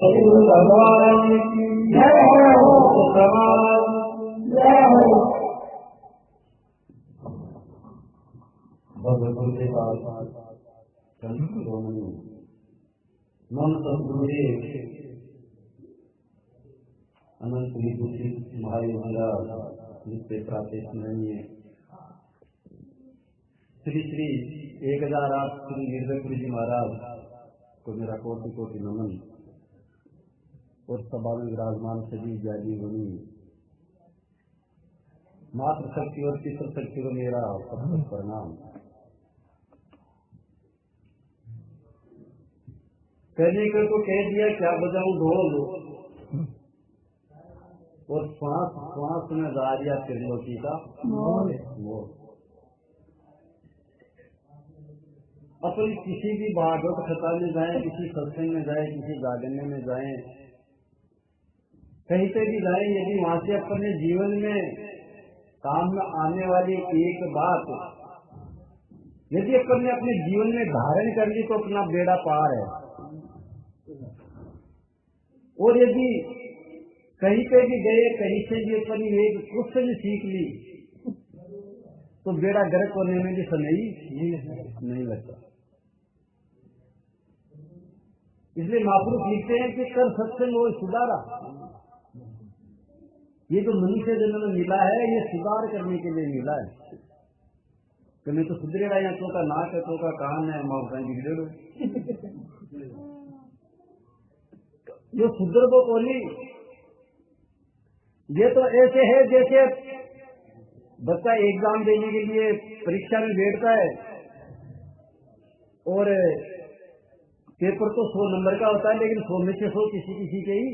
भगवान की जय हो, भगवान जय हो। भगवान के पास मन सदगुरुदेव अनंत विभूषित भाई महाराज जिससे प्रातः स्मरणीय श्री श्री 1008 श्री गिरधर जी महाराज को मेरा कोटि कोटि नमन और सभा में विराजमान सभी ज्ञानी मुनि मात्र शक्ति और पितृ शक्ति को मेरा सबसे प्रणाम। कहने को तो कह दिया क्या बजाऊं ढोल और श्वास श्वास में दारिया त्रिलोकी का मोल। अपनी किसी भी भागवत कथा में जाए, किसी सत्संग में जाए, किसी जागरने में जाए, कहीं पे भी जाए, यदि वहां से अपने जीवन में काम में आने वाली एक बात यदि अपन ने अपने जीवन में धारण कर ली तो अपना बेड़ा पार है। और यदि कहीं पे भी गए, कहीं से भी अपनी एक कुछ से भी सीख ली तो बेड़ा गर्क होने में भी समय नहीं लगता। इसलिए महापुरुष लिखते हैं कि कर सत्संग वो सुधारा। ये जो मनुष्य जन्म में मिला है ये सुधार करने के लिए मिला है। कि मैं तो सुधरेगा या तो का नाक है, तो का कान है, माँ बिगड़े जो सुधर को बोली। ये तो ऐसे है जैसे बच्चा एग्जाम देने के लिए परीक्षा में बैठता है और पेपर तो 100 नंबर का होता है, लेकिन 100 में से 100 किसी किसी के ही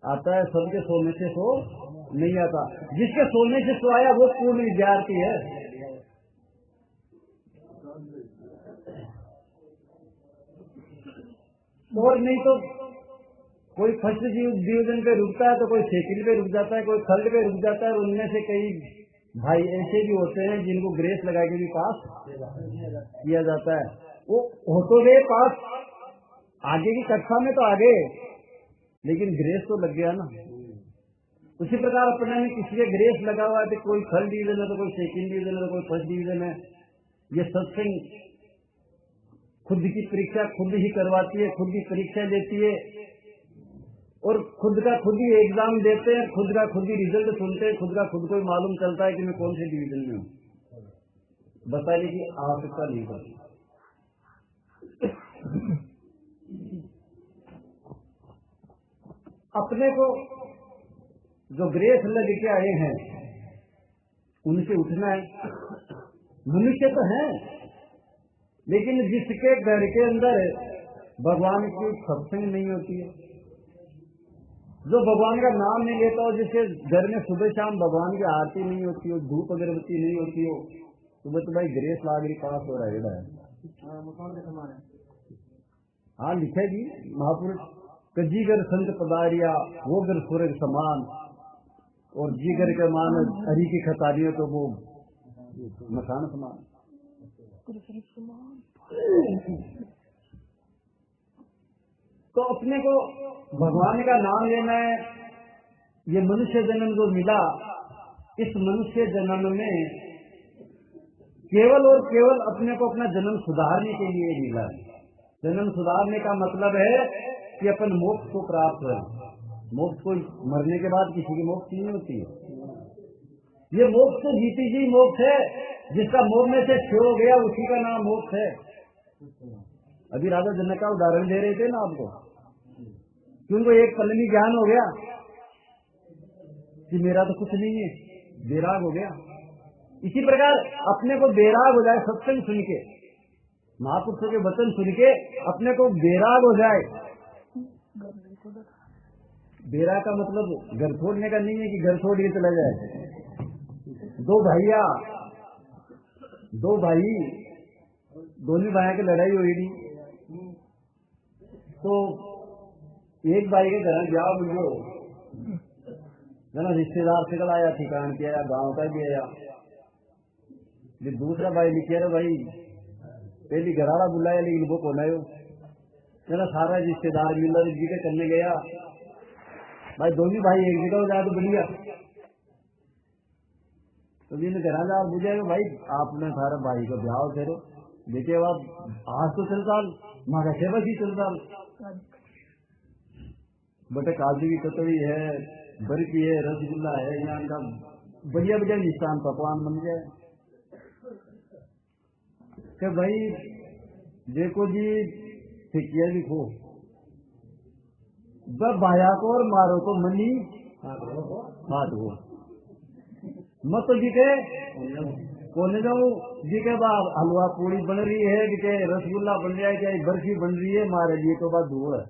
आता है, सबके 100 में से 100 नहीं आता। जिसके 100 में से 100 आया वो पूर्ण विद्यार्थी है। और नहीं तो कोई फर्स्ट डिवीजन पे रुकता है तो कोई सेकंड पे रुक जाता है, कोई थर्ड पे रुक जाता है। उनमें से कई भाई ऐसे भी होते हैं जिनको ग्रेस लगा के भी पास किया जाता है। वो हो तो गए पास, आगे की कक्षा में तो आगे, लेकिन ग्रेस तो लग गया ना। उसी प्रकार अपने में किसी के ग्रेस लगा हुआ है तो कोई थर्ड डिवीजन है, तो कोई सेकंड डिवीजन है, तो कोई फर्स्ट डिवीजन है। ये सत्संग खुद की परीक्षा खुद ही करवाती है, खुद ही परीक्षा लेती है और खुद का खुद ही एग्जाम देते हैं, खुद का खुद ही रिजल्ट सुनते हैं, खुद का खुद को ही मालूम चलता है कि मैं कौन से डिवीजन में हूँ। बताने की आवश्यकता नहीं पड़ती। अपने को जो ग्रेस लग के आए हैं उनसे उठना है। मनुष्य तो है, लेकिन जिसके घर के अंदर भगवान की सत्संग नहीं होती है, जो भगवान का नाम नहीं लेता हो, जिसके घर में सुबह शाम भगवान की आरती नहीं होती हो, धूप अगरबत्ती नहीं होती हो, सुबह तो भाई ग्रेस लागरी पास हो रहा है। हाँ लिखेगी महापुरुष कजीगर संत पदारिया वो घर सूरज समान, और जीगर के मान हरी की खतारी तो वो मकान समान। तो अपने को भगवान का नाम लेना है। ये मनुष्य जन्म जो मिला, इस मनुष्य जन्म में केवल और केवल अपने को अपना जन्म सुधारने के लिए मिला है। जन्म सुधारने का मतलब है कि अपन मोक्ष को प्राप्त हो। मोक्ष को मरने के बाद किसी की मोक्ष नहीं होती है। ये मोक्ष तो जीती जी मोक्ष है, जिसका मोह में से छो हो गया उसी का नाम मोक्ष है। अभी राजा जनक का उदाहरण दे रहे थे ना आपको, कि उनको एक पल में ज्ञान हो गया कि मेरा तो कुछ नहीं है, बेराग हो गया। इसी प्रकार अपने को बेराग हो जाए सत्संग सुन के, महापुरुषों के वचन सुन के अपने को बेराग हो जाए। बेरा का मतलब घर छोड़ने का नहीं है कि घर छोड़ के चला जाए। दो भाई दोनों भाइयों की लड़ाई हुई थी, तो एक भाई के घर ब्याह बुझो जना रिश्तेदार से आया, ठिकान किया, गांव का भी आया। दूसरा भाई लिखे रहे भाई पहली घराड़ा बुलाया लेकिन वो कौन आयो, मेरा सारा रिश्तेदार मिलर जी के करने गया, भाई दोनों भाई एक जगह हो जाए तो बढ़िया। तो जी ने कहा आप बुझेगा भाई आपने सारा भाई को ब्याह करो, देखिए आप आज तो चल साल माँ सेवा ही चल साल बटे काजू की कतरी है, बर्फी है, रसगुल्ला है, यहाँ का बढ़िया बढ़िया निशान पकवान बन गए कि भाई देखो जी ठिकिया लिखो जब भाया को और मारो तो मनी हाथ हो मत तो दिखे कोने जाऊं दिखे बाप हलवा पूरी बन रही है, दिखे रसगुल्ला बन रहा है, क्या बर्फी बन रही है, मारे लिए तो बात धुआ है।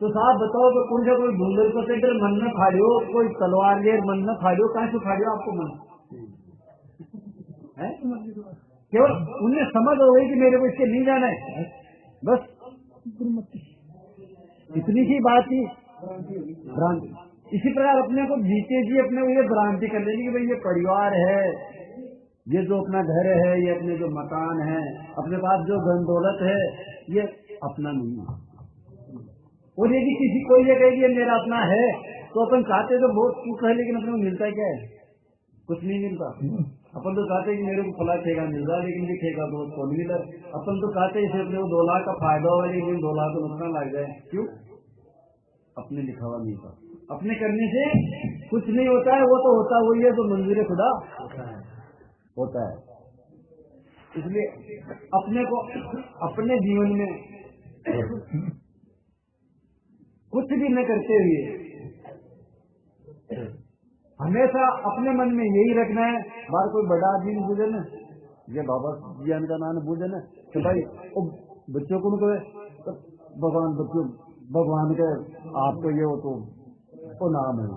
तो साहब बताओ कि कौन सा कोई ढूंढर को सेटर मन में फाड़ियो, कोई तलवार लेर मन में फाड़ियो, कहाँ से फाड़ियो आपको मन है? केवल उन्हें समझ हो गई कि मेरे को इसके नहीं जाना है, बस इतनी सी बात ही भ्रांति। इसी प्रकार अपने को जीते जी अपने को ये भ्रांति कर लेनी कि भाई ये परिवार है, ये जो अपना घर है, ये अपने जो मकान है, अपने पास जो धन दौलत है, ये अपना नहीं है। और यदि किसी को ये कहे ये मेरा अपना है तो अपन चाहते तो बहुत कुछ है, लेकिन अपने को मिलता क्या है? कुछ नहीं मिलता। अपन तो चाहते कि मेरे को फला ठेका मिल रहा, लेकिन भी ठेका तो उसको नहीं मिला। अपन तो चाहते इसे अपने को 2 लाख का फायदा हो, लेकिन 2 लाख का नुकसान लग जाए। क्यों? अपने लिखा हुआ नहीं था। अपने करने से कुछ नहीं होता है, वो तो होता वही है तो मंजूर खुदा होता है। इसलिए अपने को अपने जीवन में कुछ भी न करते हुए हमेशा अपने मन में यही रखना है। बार कोई बड़ा आदमी नहीं पूछे ना, ये बाबा ज्ञान का नाम पूछे ना कि भाई बच्चों को तो भगवान बच्चों भगवान के आपको ये हो तो नाम है,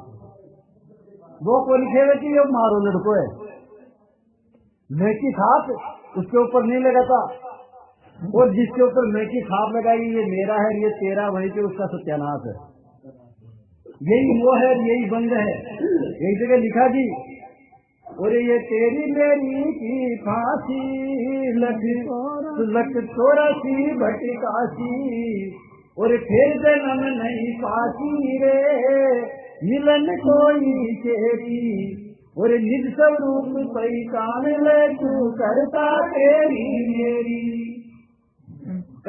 वो को लिखेगा कि ये मारो लड़को है, नेकी खाप उसके ऊपर नहीं लगाता, और जिसके ऊपर नेकी खाप लगाएगी ये मेरा है ये तेरा, वहीं पे उसका सत्यानाश है। यही वो है, यही बंद है। एक जगह लिखा जी, और ये तेरी मेरी की फांसी लख 84 भटकासी, और फिर जन्म नहीं पाती रे मिलन कोई तेरी, और निज स्वरूप पहचान ले तू करता तेरी मेरी।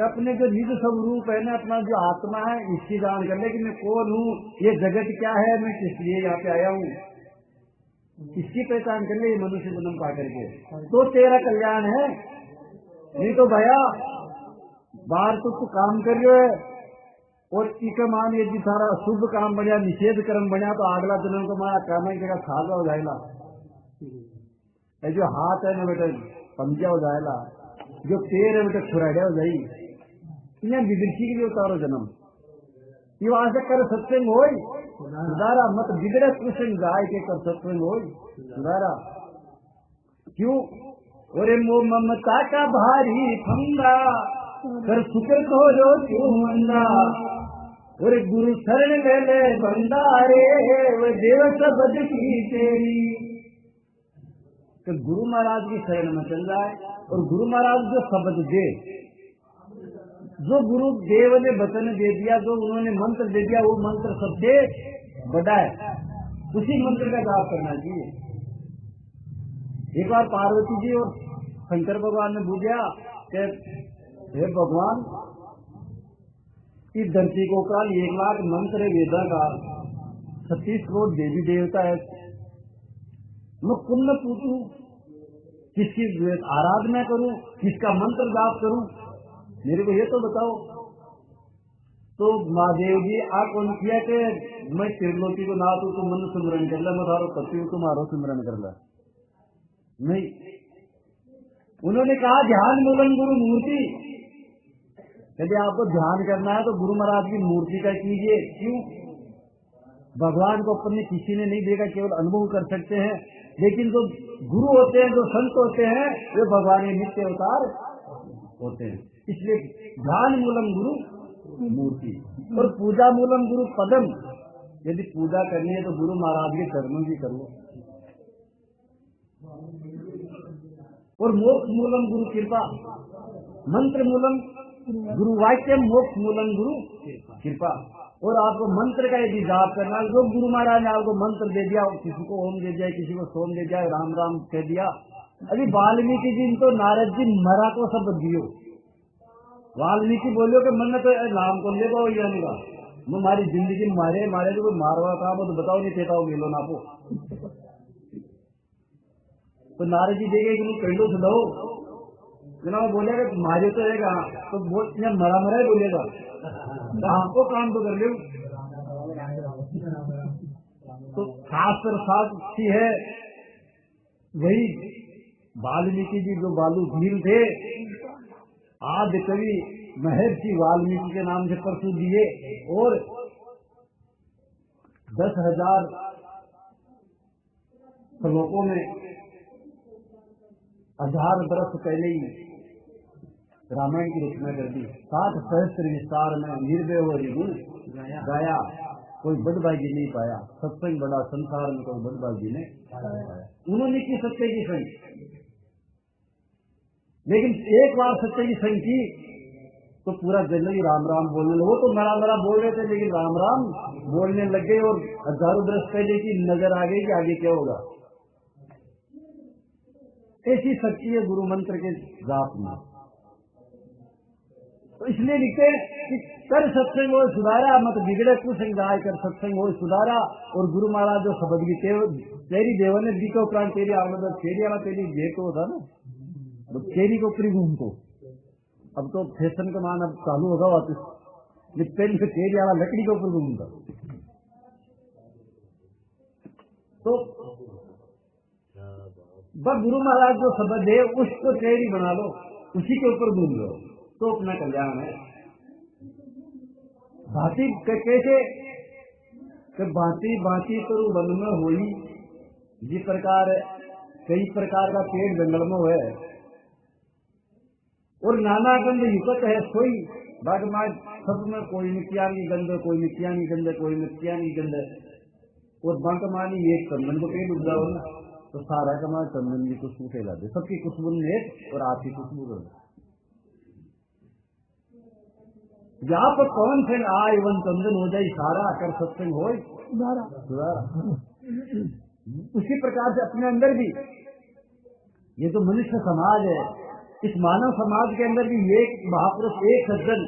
अपने जो निज स्वरूप है ना, अपना जो आत्मा है, इसकी जान कर ले कि मैं कौन हूँ, ये जगत क्या है, मैं किस लिए यहाँ पे आया हूँ, इसकी पहचान कर ले ये मनुष्य जन्म पा करके, तो तेरा कल्याण है। नहीं तो भैया बाहर तो तू काम कर रहे है और इका मान यदि सारा शुभ काम बढ़िया निषेध कर्म बढ़िया तो अगला जन्म को मारा काम जगह खागा हो जाएगा, जो हाथ है ना बेटा पंजा हो जाएगा, जो पैर है बेटा छुराड़ा हो जाएगी, इन्हें विदृषी के लिए उतारो जन्म। ये वहां से कर सत्संग हो सुधारा मत बिगड़े कृष्ण गाय के कर सत्संग हो सुधारा। क्यों? और ममता का भारी फंदा कर शुक्र को जो क्यों मंदा, और गुरु शरण ले ले बंदारे वो देव सबद की तेरी। तो गुरु महाराज की शरण में चल जाए और गुरु महाराज जो शब्द दे, जो गुरु देव ने वचन दे दिया, जो उन्होंने मंत्र दे दिया, वो मंत्र सबसे बड़ा है, उसी मंत्र का जाप करना चाहिए। एक बार पार्वती जी और शंकर भगवान ने पूछा कि हे भगवान इस धरती को काल 1 लाख मंत्र वेदा का 36 करोड़ देवी देवता है, मैं पुण्य पूछूं किसकी आराधना करूं, किसका मंत्र जाप करूं, मेरे को ये तो बताओ। तो महादेव जी आप कौन किया कि मैं त्रिलोकी को नाथ हूं, तुम मन सिमरन कर ला, मैं थारो पति हूं, तुम्हारो सिमरन कर ला। नहीं, उन्होंने कहा ध्यान मूलन गुरु मूर्ति। यदि आपको ध्यान करना है तो गुरु महाराज की मूर्ति का कीजिए। क्यों? भगवान को अपने किसी ने नहीं देखा, केवल अनुभव कर सकते हैं, लेकिन जो गुरु होते हैं, जो संत होते हैं, वे भगवान के नित्य अवतार होते हैं। इसलिए ध्यान मूलम गुरु मूर्ति और पूजा मूलम गुरु पदम। यदि पूजा करनी है तो गुरु महाराज के चरणों की करो, और मोक्ष मूलम गुरु कृपा। मंत्र मूलम गुरु वाक्य, मोक्ष मूलम गुरु कृपा। और आपको मंत्र का यदि जाप करना, जो गुरु महाराज ने आपको मंत्र दे दिया, किसी को ओम दे दिया, किसी को सोम दे दिया, राम राम कह दिया। अभी वाल्मीकि जी तो नारद जी मरा को सब दियो, वाल्मीकि बोलो कि मन तो नाम को ले दो यानी का हमारी जिंदगी मारे मारे तो कोई मारवा था वो तो बताओ नहीं देता हो मिलो ना को। तो नारद जी देखे कि कह लो सुनो जना वो बोलेगा मारे तो रहेगा तो मरा मरा ही बोलेगा, तो आपको काम तो कर लो। तो शास्त्र साक्षी है वही वाल्मीकि जी जो बालू भील थे, आदि कवि महर्षि वाल्मीकि के नाम से प्रसिद्ध दिए। और 10,000 श्लोकों में 1000 वर्ष पहले ही रामायण की रचना कर दी। 60 सहस्त्र विस्तार में निर्भय हो गाया, कोई बदभागी नहीं पाया। सत्संग बड़ा संसार में कोई बदभागी नहीं पाया। उन्होंने की सत्य की संग, लेकिन एक बार सत्य की संग की तो पूरा जन ही राम राम बोलने लगे। वो तो मरा मरा बोल रहे थे लेकिन राम राम बोलने लग गए और 1000 वर्ष पहले की नजर आ गई कि आगे क्या होगा। ऐसी शक्ति है गुरु मंत्र के जाप में। तो इसलिए लिखते कि कर सत्संग हो सुधारा, मत बिगड़े कुसंग जाय, कर सत्संग हो सुधारा। और गुरु महाराज जो शब्द की तेरी देवन ने बीको प्राण तेरी आमद, तेरी आला तेरी जे तो था ना, तो तेरी को ऊपरी घूम को अब तो फैशन का मान अब चालू होगा वापस, पहले से तेरी आला लकड़ी के ऊपर घूमता। तो बस गुरु महाराज जो शब्द है उसको तेरी बना लो, उसी के ऊपर घूम लो तो अपना कल्याण है। भांति कैसे भांति भांति तो वन में हुई, जिस प्रकार कई प्रकार का पेड़ जंगल में है और नाना गंध युक्त है सोई बागमा, सब में कोई मिट्टिया की गंध, कोई मिट्टिया की गंध, कोई मिट्टिया की गंध। और बांकमानी एक चंदन को पेड़ उग जाओ ना तो सारा कमा चंदन की खुशबू फैला दे, सबकी खुशबू में एक और आपकी खुशबू कर आप कौन से आए वन चंदन हो जाए सारा, कर सत्संग हो सुधारा। उसी प्रकार से अपने अंदर भी ये तो मनुष्य समाज है, इस मानव समाज के अंदर भी एक महापुरुष, एक सज्जन,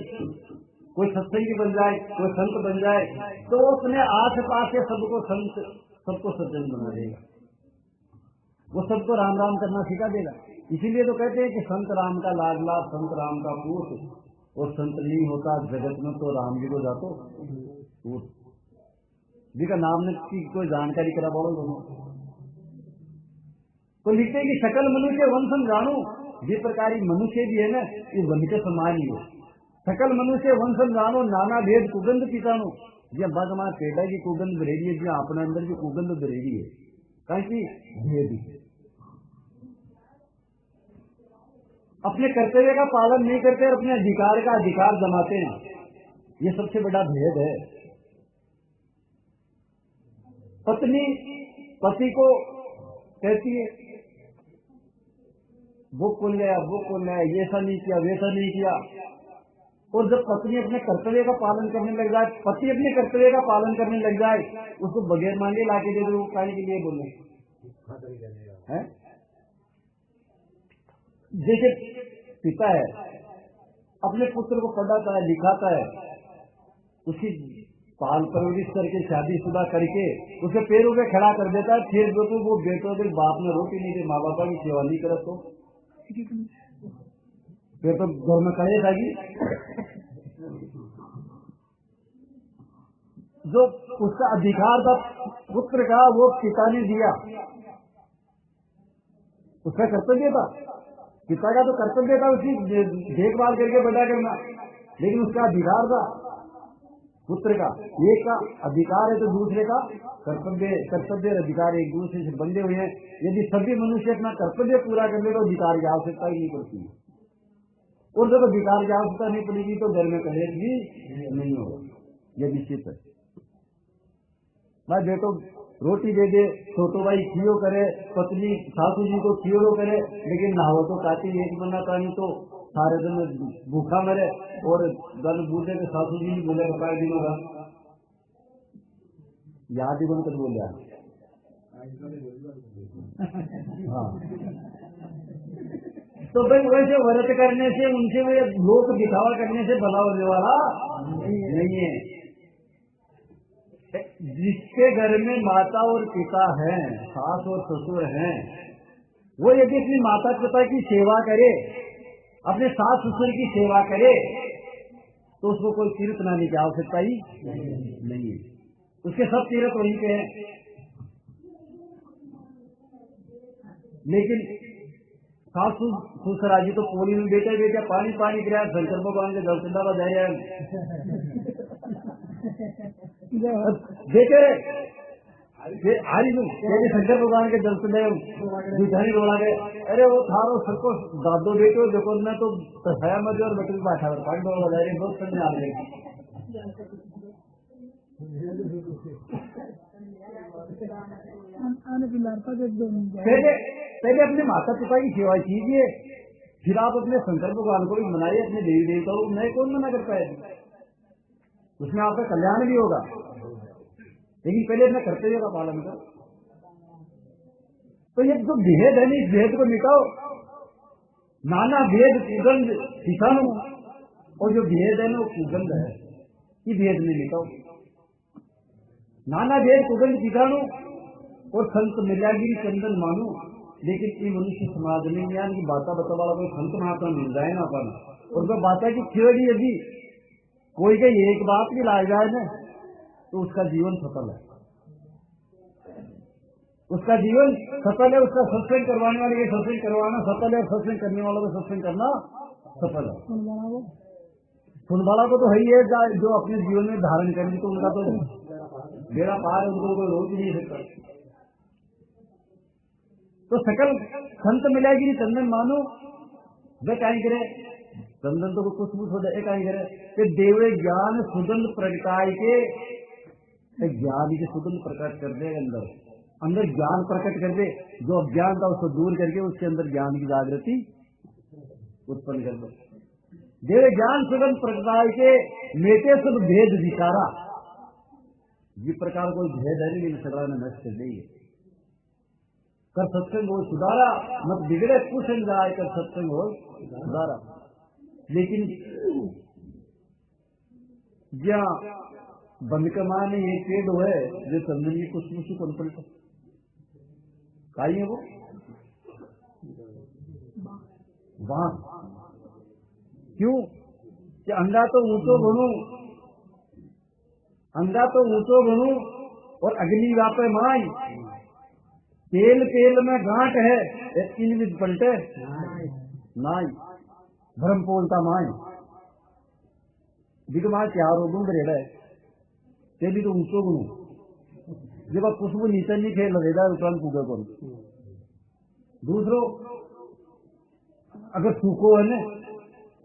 कोई सत्संगी बन जाए, कोई संत बन जाए तो वो अपने आस पास के सबको संत, सबको सज्जन बना देगा, वो सबको राम राम करना सिखा देगा। इसीलिए तो कहते हैं कि संत राम का लाडला, संत राम का पूत, और संत नहीं होता जगत में तो राम जी को जातो जी का नाम की कोई जानकारी करा बोलो दोनों। तो लिखते हैं कि सकल मनुष्य वंशम जानू, जिस प्रकार मनुष्य भी है ना ये वन के समान ही हो। सकल मनुष्य वंशम जानो, नाना भेद कुगंध पितानो, जी बागमा पेड़ा की कुगंध भरेगी है, जी अपने अंदर की कुगंध भरेगी है, कहीं की भेद अपने कर्तव्य का पालन नहीं करते और अपने अधिकार का अधिकार जमाते हैं, ये सबसे बड़ा भेद है। पत्नी पति को कहती है वो खोल गया, वो खोल गया, ऐसा नहीं किया, वैसा नहीं किया। और जब पत्नी अपने कर्तव्य का पालन करने लग जाए, पति अपने कर्तव्य का पालन करने लग जाए, उसको बगैर मांगे लाके दे दो, खाने के लिए बोले हैं। जैसे पिता है अपने पुत्र को पढ़ाता है, लिखाता है, उसकी पाल परवरिश करके शादीशुदा करके उसे पैरों पे खड़ा कर देता है, फिर जो तो वो बेटों के बाप ने रोटी नहीं दे, माँ बापा की सेवा नहीं करे तो फिर तो घर में करे जाएगी। जो उसका अधिकार था पुत्र का वो पिता ने दिया, उसका कर्तव्य था, पिता का तो कर्तव्य था उसकी देखभाल करके बड़ा करना, लेकिन उसका अधिकार था पुत्र का। एक का अधिकार है तो दूसरे का कर्तव्य, कर्तव्य और अधिकार एक दूसरे से बंधे हुए हैं। यदि सभी मनुष्य अपना कर्तव्य पूरा कर ले तो अधिकार की आवश्यकता ही नहीं पड़ती, और जब अधिकार की आवश्यकता नहीं पड़ेगी तो घर में कलेश भी नहीं होगा, ये निश्चित है। भाई बेटो रोटी दे दे, छोटो भाई खियो करे, पत्नी सासू जी को खियो करे, लेकिन नहाओ तो काटी एक बना पानी तो सारे दिन भूखा मरे और गल बूढ़े के सासू जी भी बोले कई दिनों का याद ही बनकर बोलिया। हाँ, तो भाई वैसे व्रत करने से उनसे वे लोक दिखावा करने से भला होने वाला नहीं है। जिसके घर में माता और पिता हैं, सास और ससुर हैं, वो यदि अपनी माता पिता की सेवा करे, अपने सास ससुर की सेवा करे, तो उसको कोई तीर्थ लाने की आवश्यकता ही नहीं है। उसके सब तीर्थ वहीं पे हैं। लेकिन सास ससुरा जी तो पोली में बेटे बेटे पानी पानी गिरा, शंकर भगवान के दर्शन डाला जा रहा है बेटे शंकर भगवान के दर्शन दुधारी बोला गए, अरे वो थारो सबको दादो बेटो देखो मैं तो छाया मजे और बेटे बैठा पानी डोला जा रही बहुत समझ आ रही। पहले अपने माता पिता की सेवा कीजिए, फिर आप अपने शंकर भगवान को भी मनाइए, अपने देवी देवताओं को नए कौन मना करता है, उसमें आपका कल्याण भी होगा। लेकिन पहले अपने कर्तव्य का पालन करो। तो ये जो भेद है, इस भेद को मिटाओ। नाना भेद कुगंध सिखानो, और जो भेद है ना वो कुगंध है, ये भेद में मिटाओ। नाना भेद कुगंध सिखानो और संत मिलागिरी चंदन मानो। लेकिन ये मनुष्य समाज में ज्ञान की बात बता वाला कोई संत महात्मा मिल जाए ना अपन, और वह बात की थ्योरी यदि कोई के एक बात भी ला जाए ना, तो उसका जीवन सफल है, उसका जीवन सफल है। उसका सत्संग करवाने वाले के सत्संग करवाना सफल है, और सत्संग करने वालों को सत्संग करना सफल है। सुनवाला को तो है ही है, जो अपने जीवन में धारण करेंगे तो उनका तो बेड़ा पार है, उनको कोई रोक नहीं सकता। तो सकल संत मिलागिरी चंदन मानो, वे कहीं करे चंदन तो कुछ हो जाए, कहीं करे कि देवे ज्ञान सुगंध प्रगटाई के, ज्ञान के सुगंध प्रकट कर दे, अंदर ज्ञान प्रकट कर दे, जो अज्ञान था उसको दूर करके उसके अंदर ज्ञान की जागृति उत्पन्न कर दे। देवे ज्ञान सुगंध प्रगटाई के, मेटे सब भेद विचारा। जिस प्रकार कोई भेद है नहीं सदा ने नष्ट कर दी, कर सत्संग हो सुधारा, मत बिगड़े कुछ जाए, कर सत्संग हो सुधारा। लेकिन जहाँ बंद कमाने एक पेड़ है जो चंदन की कुछ मुझे कौन पड़ता है वो वहां क्यों कि अंधा तो ऊंचो बनू, अंधा तो ऊंचो बनू और अग्नि व्यापे माई। तेल तेल में गांठ है, इन भी पलटे नाई, भ्रम पोलता माई दिख मां चार हो गुण रेड़ा है, तेली तो ऊंचो गुणू जब आप खुशबू नीचे नहीं खेल रेगा उपरांत पूजा को। दूसरो अगर सूखो है ना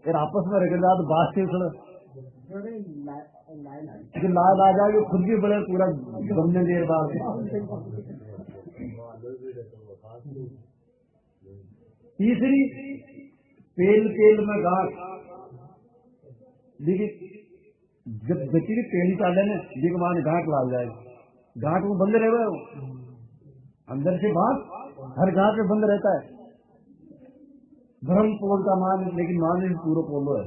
फिर आपस में रगड़ा तो बात से लाल आ जाए, खुद भी बड़े पूरा गमने देर बाद। तीसरी तेल तेल में गांठ, लेकिन जब गति तेल चाले ने दिख मान गांठ लाल जाए, गांठ वो बंद रहे अंदर से बात हर गांठ में बंद रहता है। भ्रम पोल का मान, लेकिन मान पूरा पोलो है,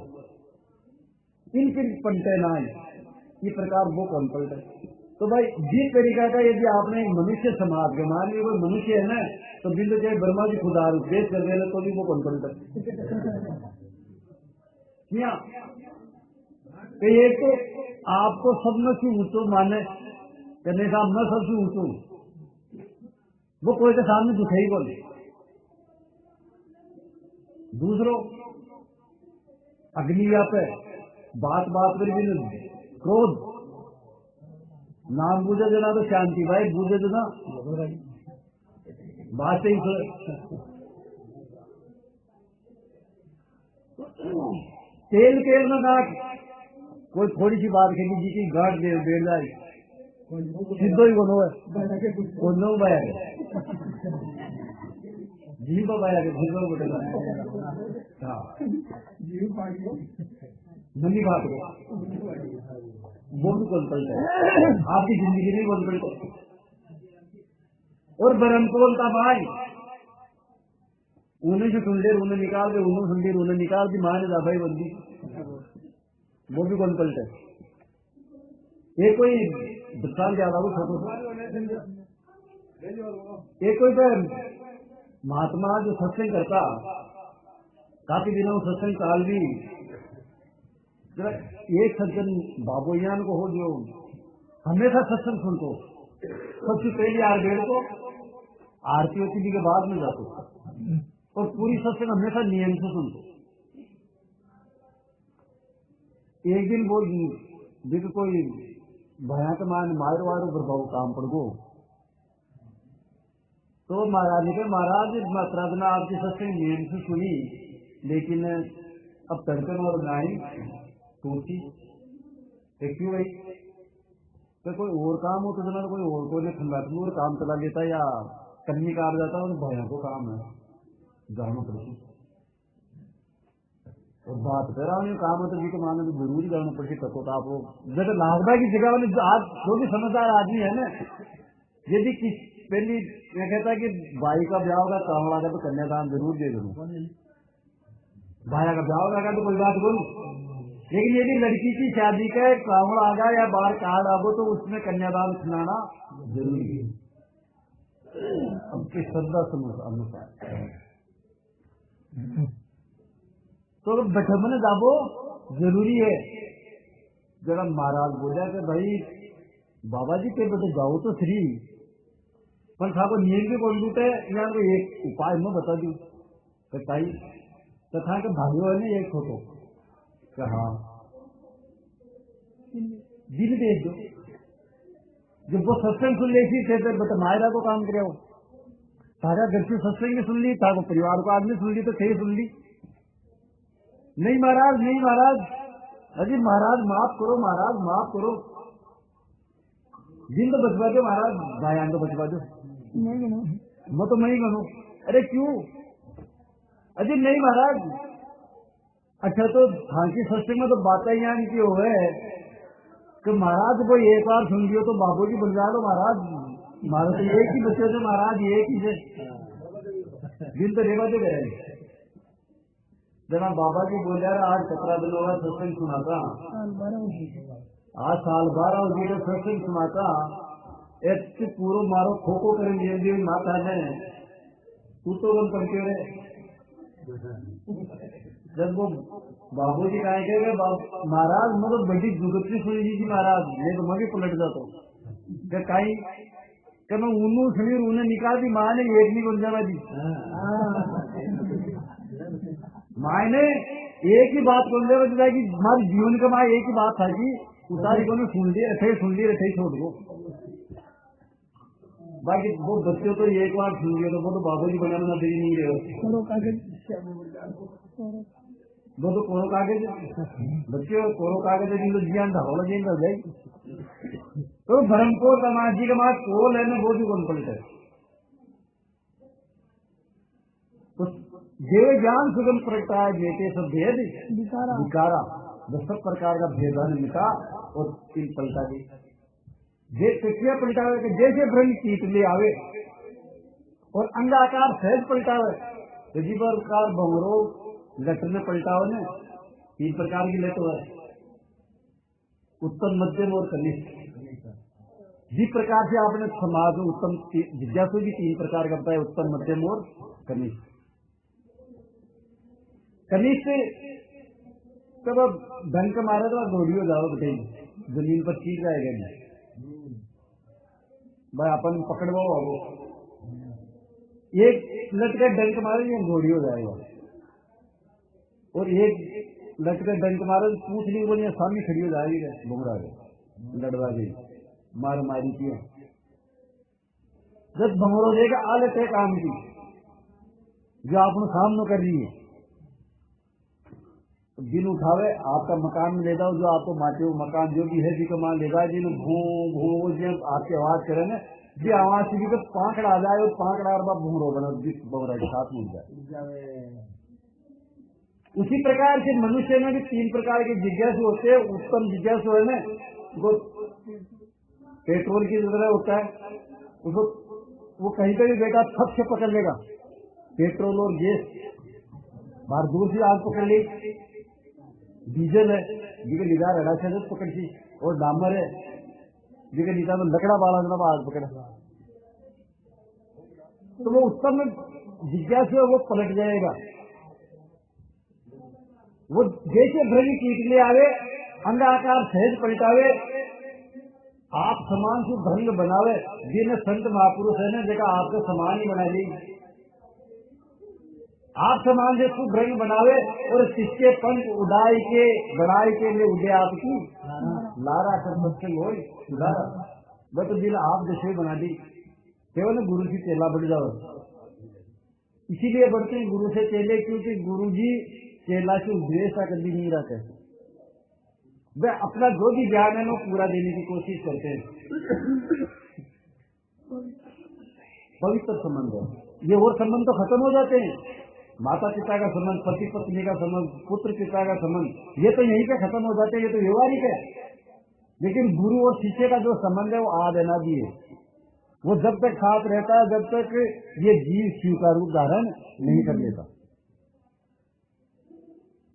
इनके पंटे ना ये प्रकार वो कौन पलटे। तो भाई जिस तरीका का यदि आपने मनुष्य समाज के मान ली वो मनुष्य है ना, तो बिंदु चाहे ब्रह्मा जी खुदा उपदेश कर देना तो भी वो कौन पलटे। तो एक तो आपको सब में से ऊंचो माने करने का मैं सबसे ऊंचो, वो कोई के सामने दिखाई बोल। दूसरो अग्नि व्याप है, बात बात पर भी क्रोध, नाम बूझे देना तो शांति भाई, बूझे देना बात ही तेल तेल में गांठ, कोई थोड़ी सी बात कहेगी जी की गांठ बेड़ जाए सीधो ही बोलो है बोलो बाया जी बाया के सीधो बोलेगा हाँ नंदी घाट को वो भी कॉन्सल्ट है आपकी जिंदगी में कॉन्सल्ट है। और बरमकोल का भाई उन्हें जो सुन ले उन्हें निकाल के उन्होंने सुन ली उन्हें निकाल दी माने जा भाई बंदी वो भी कॉन्सल्ट है। ये कोई दृष्टांत याद आओ छोटो सा एक कोई तो महात्मा जो सत्संग करता काफी दिनों सत्संग काल भी एक सज्जन बाबोयान को हो जो हमेशा सत्संग सुनते सबसे पहले आरबेड़ को आरती होती थी के बाद में जाते और पूरी सत्संग हमेशा नियम से सुनते। एक दिन वो देखो कोई भया के मान मारो वारो प्रभाव काम पड़ गो तो महाराज ने महाराज प्रार्थना आपकी सत्संग नियम से सुनी लेकिन अब तड़कन और गाय टूटी क्यों भाई तो कोई और काम हो तो जना कोई और को खंगाती और काम चला लेता या कन्नी का आ जाता है भैया को काम है जानो पड़ती और बात कर रहा हूँ काम है तो जी को मानो तो जरूरी जाना पड़ती तको आप जब लाभदा की जगह वाले आज जो भी समझदार आदमी है ना यदि पहली मैं कहता कि भाई का ब्याह होगा कावड़ा का तो कन्यादान जरूर दे दूँ भाई का ब्याह होगा तो कोई बात बोलूं लेकिन यदि लड़की की शादी का कावड़ आगा या बाहर कार्ड आगो तो उसमें कन्यादान सुनाना जरूरी है आपकी श्रद्धा अनुसार। तो बैठमने जाबो जरूरी है। जरा महाराज बोला कि भाई बाबा जी के बेटे जाओ तो श्री पर को नियम के कौन लूटे या तो एक उपाय में बता दू बताई तथा के भाइयों ने एक फोटो हाँ दिल भेज दो जब वो सत्संग सुन लेती थे तो बता मायरा को काम करे तारा घर से सत्संग सुन ली था परिवार को आदमी सुन ली तो सही सुन ली नहीं महाराज अजी महाराज माफ करो दिन तो बचवा दो महाराज भाई तो बचवा दो मैं तो नहीं बनू अरे क्यों अजी नहीं महाराज अच्छा तो फांसी सत्संग में तो बातें यहाँ की हो है कि महाराज को एक बार सुन लियो तो बाबू जी बन जा लो महाराज मारो तो एक ही बच्चे थे महाराज एक ही से दिन तो रेवा दे गए जना बाबा जी बोले आज 17 दिन होगा सत्संग सुनाता आज साल 12 होगी तो सत्संग सुनाता एक पूरा मारो खोखो करेंगे माता ने तू तो बन पड़ते रहे जब वो बाबू जी कहे महाराज मैं तो बड़ी दुर्गति सुनी जी महाराज ये तो मैं भी पलट जाता कहीं कि मैं उन्नू शरीर उन्हें निकाल दी माँ ने एक नहीं बन जाना जी माँ ने एक ही बात बोल दिया कि हमारे जीवन का माँ एक ही बात था कि उतारी को सुन ली रखे छोड़ दो बाकी वो बच्चे तो एक बार सुन लिया तो वो तो बाबू जी बनाना देरी नहीं रहे वो तो कोरो कागज बच्चे कोरो कागज जियान ढाला जी कर जाए तो धर्म को समाज जी के माँ को लेने वो भी कौन पलटे तो देव ज्ञान सुगम प्रगटाए जेते सब भेद विकारा 10 प्रकार का भेदान मिटा और तीन पलटा दी प्रक्रिया पलटावे के जैसे ब्रह्म कीट ले आवे और अंगाकार सहज पलटावे जी प्रकार भंगरो लट में पलटावे ने 3 प्रकार की लट है उत्तम मध्यम और कनिष्ठ। जिस प्रकार से आपने समाज में उत्तम जिज्ञासु भी 3 प्रकार का बताया उत्तम मध्यम और कनिष्ठ। कनिष्ठ तब अब ढंग का मारे तो घोड़ी हो जाओ बताइए जमीन पर चीज जाएगा नहीं भाई अपन पकड़वा एक लट का डंक मारे ये घोड़ी हो जाएगा और एक लट का डंक मारे पूछ ली बोलिए सामने खड़ी हो जाएगी घुमरा गए लड़वा गई मार मारी की जब भंगरो देगा आले तय काम की जो आपने सामने कर रही है दिन उठावे आपका मकान में ले जाओ जो आपको माटे मकान जो भी है जी का मान ले जाए जिन भू आपकी आवाज करे ना जी आवाज से भी तो पांकड़ा आ जाए और पांकड़ा और भूरो बना जिस बमरा के साथ मिल जाए उसी प्रकार से मनुष्य में भी 3 प्रकार के जिज्ञासु होते हैं। उत्तम जिज्ञासु है ना, वो पेट्रोल की तरह होता है, उसको वो कहीं पर भी बैठा थप से पकड़ लेगा। पेट्रोल और गैस बाहर दूर से आग पकड़ ली, डीजल है जिसे लीधा रड़ा से पकड़ सी, और डामर है जिसे लीधा तो लकड़ा बाला जब आग पकड़ा। तो वो उत्तम जिज्ञासु है, वो पलट जाएगा। वो जैसे भ्रम कीट ले आवे, अंडाकार सहज पलटावे, आप समान से भंग बनावे। जिन संत महापुरुष है ना, देखा आपको समान ही बना ली, आप समान से सुभ्रंग बनावे, और शिष्य पंख उड़ाई के बढ़ाई के लिए उड़े आपकी लारा कर सत्संग हो सुधारा। बट दिन आप जैसे बना दी, केवल गुरु की चेला बढ़ जाओ। इसीलिए बढ़ते हैं गुरु से चेले, क्योंकि गुरु जी चेला से द्वेष कभी नहीं रहते। वे अपना जो भी ज्ञान है वो पूरा देने की कोशिश करते हैं। पवित्र संबंध है ये, और संबंध तो खत्म हो जाते हैं। माता पिता का संबंध, पति पत्नी का संबंध, पुत्र पिता का संबंध, ये तो यहीं पे खत्म हो जाते हैं, ये तो व्यवहारिक है। लेकिन गुरु और शिष्य का जो संबंध है वो आदि है। वो जब तक साथ रहता है, जब तक ये जीव शिव का रूप धारण नहीं कर लेता।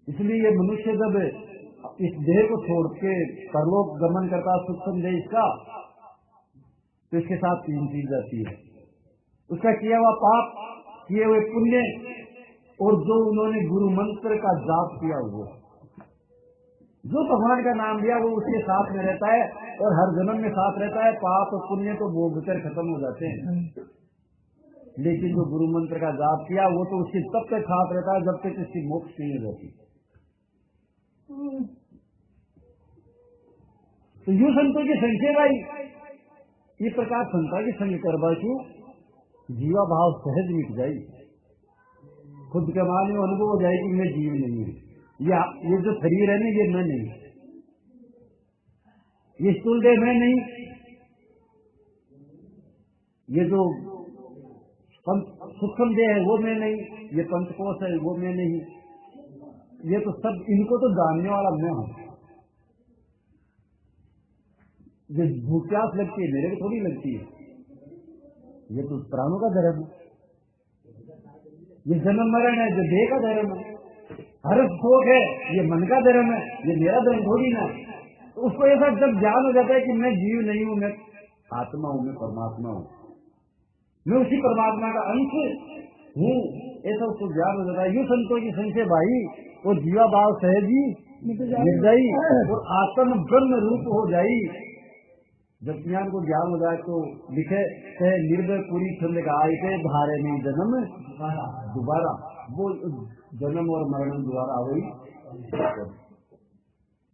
इसलिए ये मनुष्य जब इस देह को छोड़ के परलोक गमन करता, सुख समझे इसका, तो इसके साथ 3 चीज आती है। उसका किया हुआ पाप, किए हुए पुण्य, और जो उन्होंने गुरु मंत्र का जाप किया, वो जो भगवान का नाम लिया वो उसके साथ में रहता है, और हर जन्म में साथ रहता है। पाप और पुण्य तो भोगकर खत्म हो जाते हैं, लेकिन जो गुरु मंत्र का जाप किया वो तो उसके तब तक साथ रहता है जब तक उसकी मोक्ष नहीं होती। तो यू संतों की संख्या भाई, इस प्रकार संता की संग करवा क्यों जीवा भाव सहज मिट जाए, खुद के मान में अनुभव हो जाए कि मैं जीव नहीं हूँ, ये जो शरीर है ना ये मैं नहीं, ये स्थूल देह मैं नहीं, ये जो सूक्ष्म देह है वो मैं नहीं, ये पंचकोश है वो मैं नहीं, ये तो सब इनको तो जानने वाला मैं हूँ। जो भूख प्यास लगती है मेरे को थोड़ी लगती है, ये तो प्राणों का धर्म है। ये जन्म मरण है जो देह का धर्म है, हर्ष शोक है ये मन का धर्म है, ये मेरा धर्म थोड़ी ना। तो उसको ऐसा जब ज्ञान हो जाता है कि मैं जीव नहीं हूँ, मैं आत्मा हूँ, मैं परमात्मा हूँ, मैं उसी परमात्मा का अंश हूँ, ऐसा उसको ज्ञान हो जाता है। यू संतों की संख्या भाई, वो जीवा भाव सहजी मिट जाई और आत्म ब्रह्म रूप हो जाई। जब ज्ञान को ज्ञान हो जाए तो लिखे निर्भय पूरी छंद का आई थे भारे नहीं जन्म दोबारा, वो जन्म और मरण दोबारा हुई।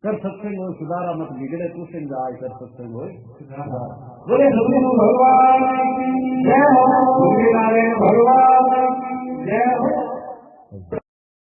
कर सत्संग हो सुधारा, मत बिगड़े तू सिंह आय, कर सत्संग हो सुधारा। बोले भगवान भगवान